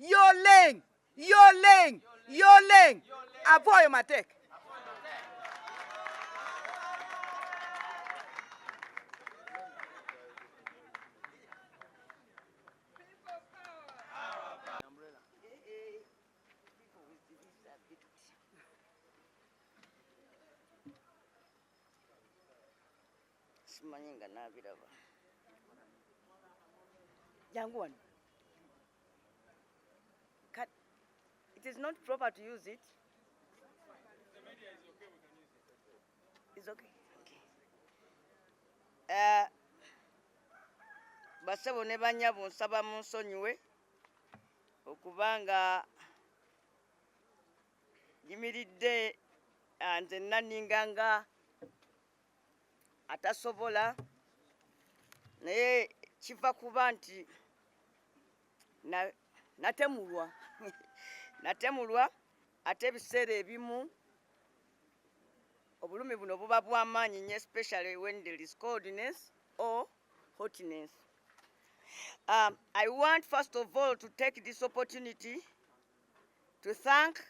Yoleng, Yoleng, Yoleng. Avoyo matek. Simanyinga na biraba. Young it is not proper to use it. The media is okay, we can use it. It's okay. Okay. Basebo ne banyabo nsaba munsonyiwe okubanga yimiridde nze naninganga atasobola naye kiva kuba nti natemulwa natemulwa ate ebiseera ebimu obulumi buno buba bw'amaanyi nnyo, especially when there is coldness or hotness. I want first of all to take this opportunity to thank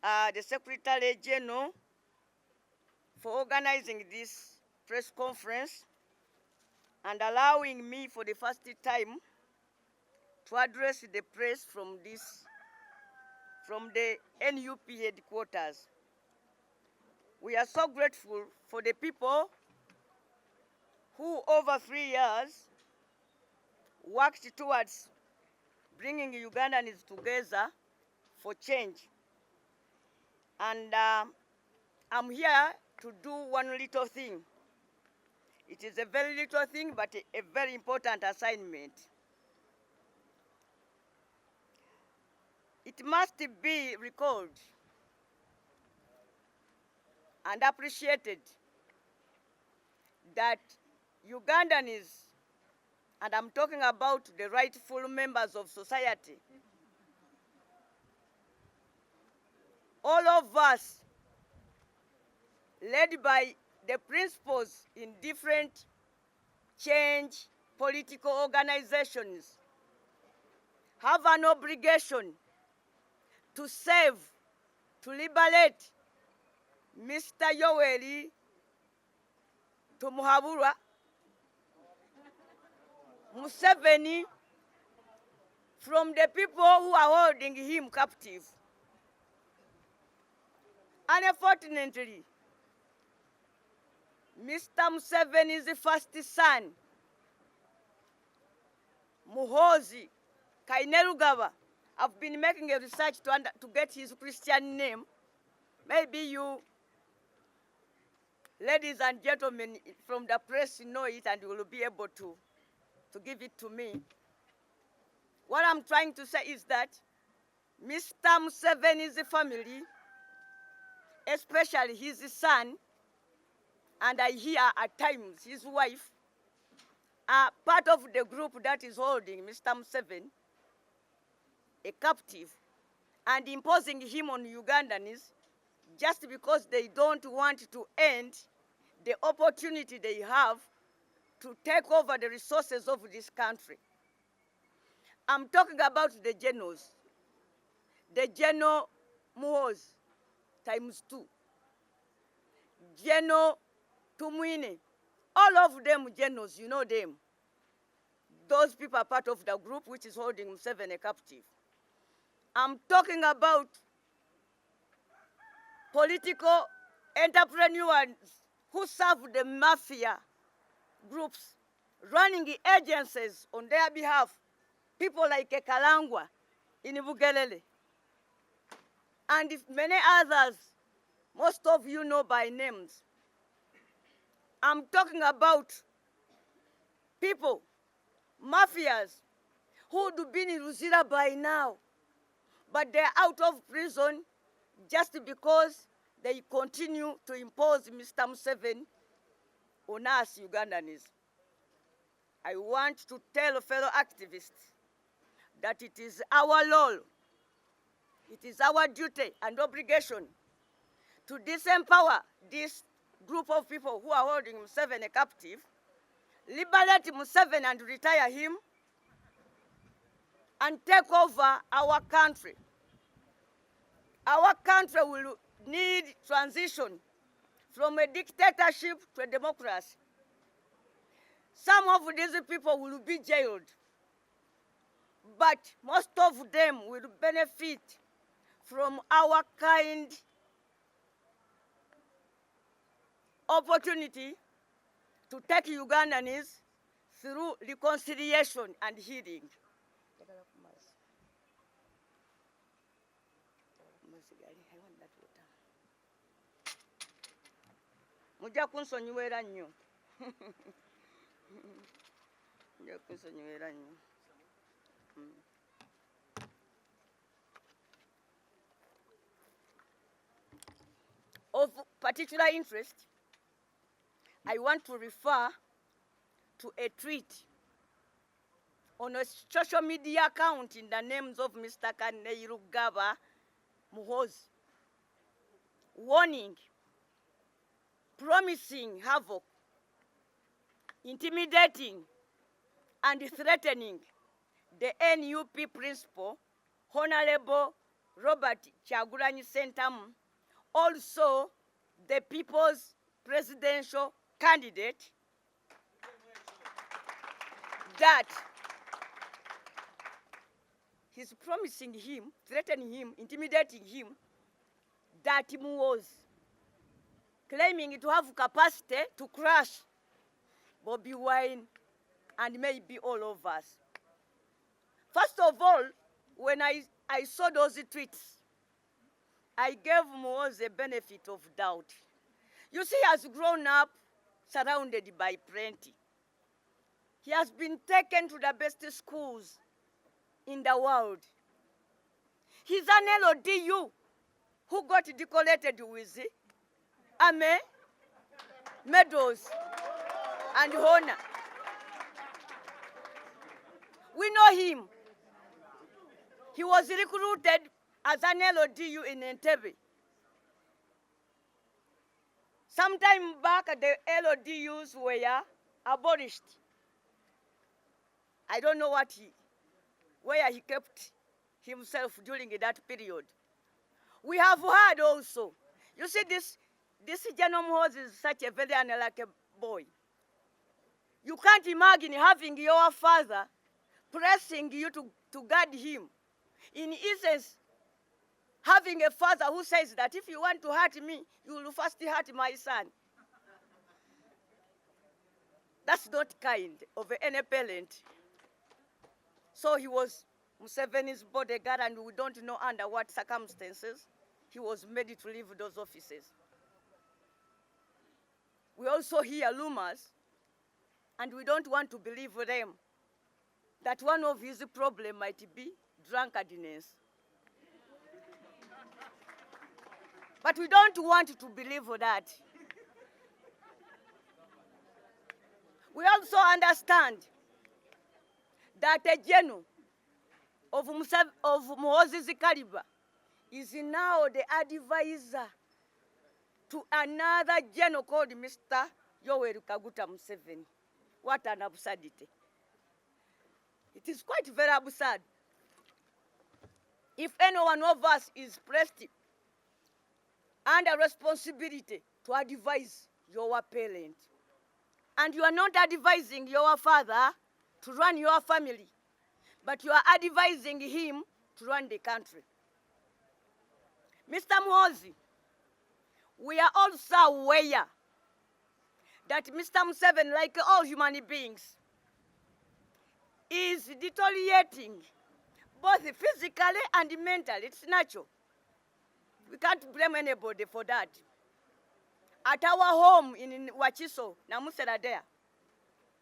the Secretary General for organizing this press conference and allowing me for the first time to address the press from the NUP headquarters. We are so grateful for the people who over 3 years worked towards bringing Ugandans together for change. And I'm here to do one little thing. It is a very little thing, but a very important assignment. It must be recalled and appreciated that Ugandans, and I'm talking about the rightful members of society, all of us, led by the principals in different change political organizations, have an obligation to save, to liberate Mr. Yoweri Museveni from the people who are holding him captive. Unfortunately, Mr. Museveni's first son, Muhoozi, Keinerugaba, I've been making a research to get his Christian name. Maybe you, ladies and gentlemen from the press, know it and you will be able to give it to me. What I'm trying to say is that Mr. Museveni's family, especially his son, and I hear at times his wife, are part of the group that is holding Mr. Museveni a captive and imposing him on Ugandans just because they don't want to end the opportunity they have to take over the resources of this country. I'm talking about the generals, the General Muhoozi ×2, General Tumwine, all of them generals, you know them. Those people are part of the group which is holding Museveni captive. I'm talking about political entrepreneurs who serve the mafia groups, running agencies on their behalf, people like Kalangwa in Bugelele, and many others, most of you know by names. I'm talking about people, mafias, who would have been in Luzira by now, but they're out of prison just because they continue to impose Mr. Museveni on us Ugandans. I want to tell fellow activists that it is our law, it is our duty and obligation to disempower this group of people who are holding Museveni captive, liberate Museveni and retire him, and take over our country. Our country will need transition from a dictatorship to a democracy. Some of these people will be jailed, but most of them will benefit from our kind opportunity to take Ugandans through reconciliation and healing. Mujja kunsonyiwera nnyo. Mujja kunsonyiwera nnyo. Of particular interest, I want to refer to a tweet on a social media account in the names of Mr. Keinerugaba, Muhoozi, warning, promising havoc, intimidating, and threatening the NUP principal, Honorable Robert Kyagulanyi Ssentamu, also the people's presidential candidate, that he's promising him, threatening him, intimidating him, that Muhoozi, claiming to have capacity to crush Bobi Wine and maybe all of us. First of all, when I saw those tweets, I gave Muhoozi a benefit of doubt. You see, he has grown up surrounded by plenty. He has been taken to the best schools in the world. He's an LODU who got decorated with medals and honor. We know him. He was recruited as an LODU in Entebbe. Sometime back, the LODUs were abolished. I don't know where he kept himself during that period. We have heard also, you see, this General Muhoozi is such a very unlucky boy. You can't imagine having your father pressing you to guard him. In essence, having a father who says that if you want to hurt me, you will first hurt my son. That's not kind of any parent. So he was Museveni's bodyguard, and we don't know under what circumstances he was made to leave those offices. We also hear rumors, and we don't want to believe them, that one of his problems might be drunkenness. But we don't want to believe that. We also understand that a general of Muhoozi's caliber is now the advisor to another general called Mr. Yoweri Kaguta Museveni. What an absurdity. It is quite very absurd. If any one of us is placed under responsibility to advise your parent, and you are not advising your father to run your family, but you are advising him to run the country. Mr. Muhoozi, we are also aware that Mr. Museveni, like all human beings, is deteriorating both physically and mentally. It's natural. We can't blame anybody for that. At our home in Wachiso, Namusera there,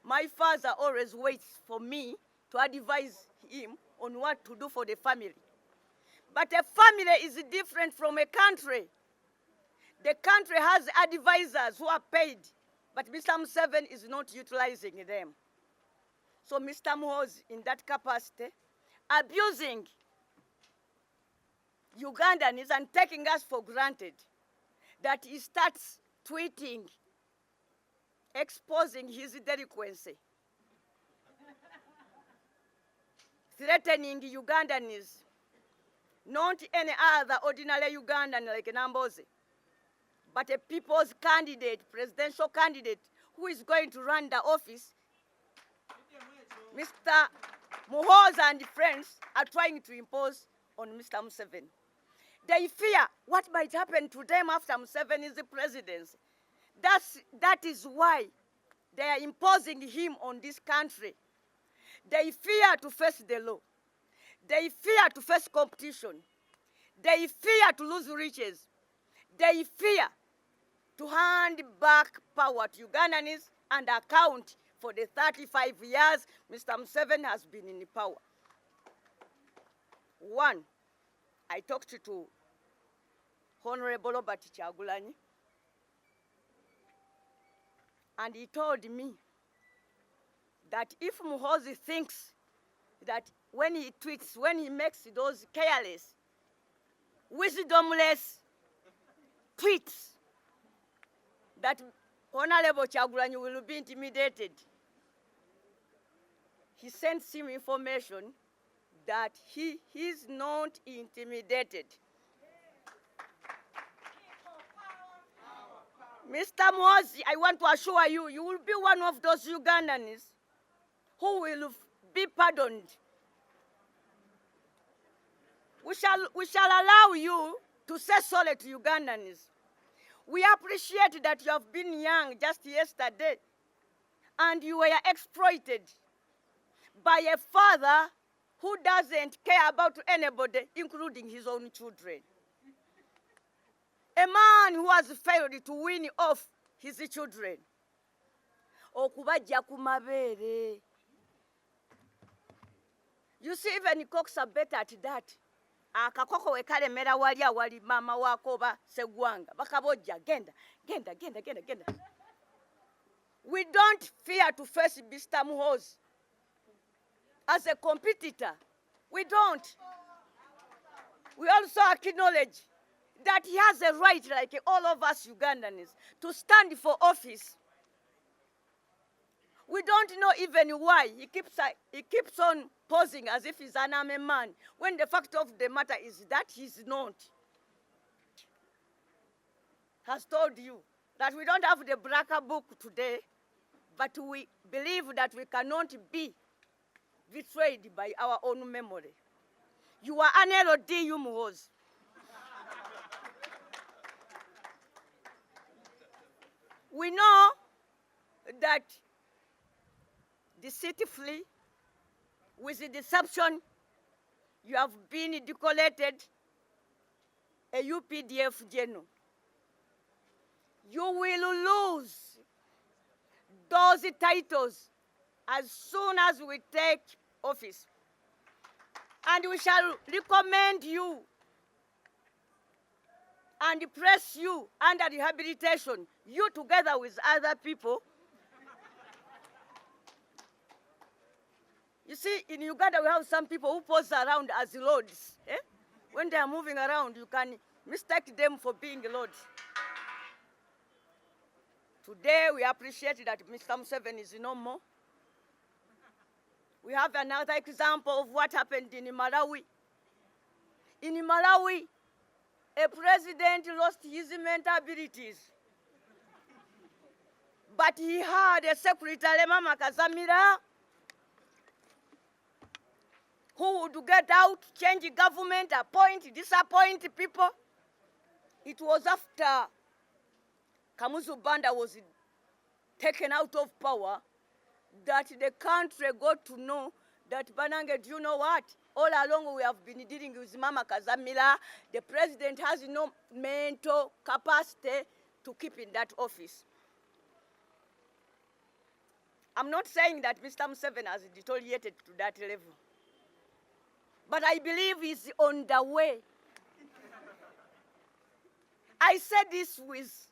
my father always waits for me to advise him on what to do for the family. But a family is different from a country. The country has advisors who are paid, but Mr. Museveni is not utilizing them. So Mr. Muhoozi, in that capacity, abusing Ugandans and taking us for granted, that he starts tweeting, exposing his delinquency, threatening Ugandans, not any other ordinary Ugandan like Nambooze, but a people's candidate, presidential candidate, who is going to run the office. Mr. Muhoozi and friends are trying to impose on Mr. Museveni. They fear what might happen to them after Museveni's presidency. That is why they are imposing him on this country. They fear to face the law. They fear to face competition. They fear to lose riches. They fear to hand back power to Ugandans and account for the 35 years Mr. Museveni has been in power. One, I talked to Honorable Robert Kyagulanyi, and he told me that if Muhoozi thinks that when he tweets, when he makes those careless, wisdomless tweets, that Honorable Kyagulanyi will be intimidated. He sends him information that he is not intimidated. Mr. Muhoozi, I want to assure you, you will be one of those Ugandans who will be pardoned. We shall allow you to say sorry to Ugandans. We appreciate that you have been young just yesterday and you were exploited by a father who doesn't care about anybody, including his own children. A man who has failed to win off his children. Okubajja ku mabeere. You see, even cocks are better at that. Akakoko we kalemera wali awali mama wako ba segwanga. Bakabojja genda. We don't fear to face Mr. Muhoozi as a competitor. We don't. We also acknowledge that he has a right, like all of us Ugandans, to stand for office. We don't know even why he keeps on posing as if he's an army man, when the fact of the matter is that he's not. Has told you that we don't have the black book today, but we believe that we cannot be betrayed by our own memory. You are an LOD, you Muhoozi. We know that deceitfully, with the deception, you have been decorated a UPDF general. You will lose those titles as soon as we take office. And we shall recommend you and press you under rehabilitation, you together with other people. You see, in Uganda we have some people who pose around as lords. Eh? When they are moving around, you can mistake them for being lords. Today we appreciate that Mr. Museveni is no more. We have another example of what happened in Malawi. In Malawi, a president lost his mental abilities. But he had a secretary, Mama Kazamira, who would get out, change government, appoint, disappoint people. It was after Kamuzu Banda was taken out of power that the country got to know that Banange, do you know what? All along we have been dealing with Mama Kazamila. The president has no mental capacity to keep in that office. I'm not saying that Mr. Museveni has deteriorated to that level, but I believe he's on the way. I said this with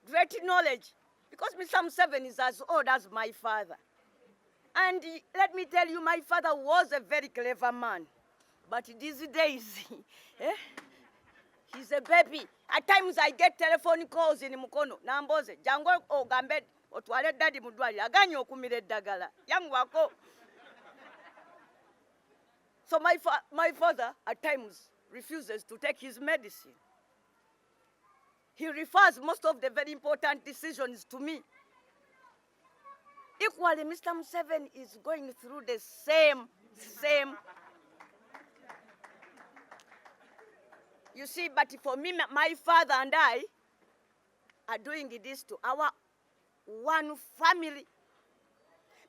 great knowledge because Mr. Museveni is as old as my father. And let me tell you, my father was a very clever man. But these days, he's a baby. At times I get telephone calls in Mukono. Nambooze, jango ogambe otwale daddy mudwali aganye okumira eddagala. Yangu wako. So my father at times refuses to take his medicine. He refers most of the very important decisions to me. Equally, Mr. Museveni is going through the same. You see, but for me, my father and I are doing this to our one family.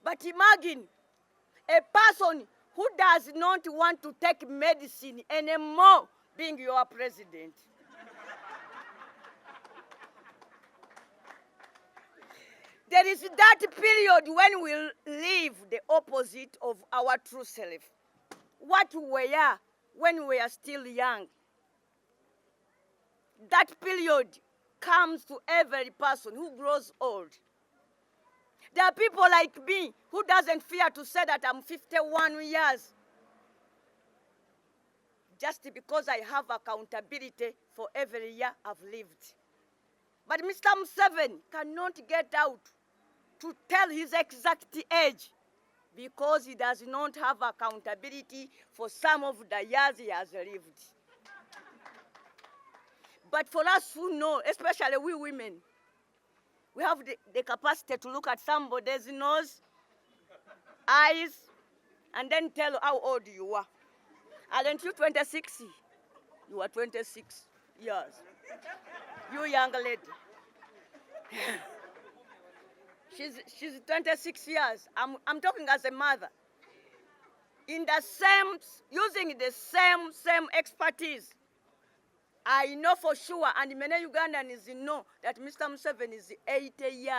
But imagine a person who does not want to take medicine anymore being your president. There is that period when we live the opposite of our true self. What we are when we are still young. That period comes to every person who grows old. There are people like me who doesn't fear to say that I'm 51 years. Just because I have accountability for every year I've lived. But Mr. Museveni cannot get out to tell his exact age because he does not have accountability for some of the years he has lived. But for us who know, especially we women, we have the capacity to look at somebody's nose, eyes, and then tell how old you are. Aren't you 26? You are 26 years. You young lady. She's 26 years. I'm talking as a mother. In the same, using the same expertise. I know for sure, and many Ugandans know that Mr. Museveni is 80 years.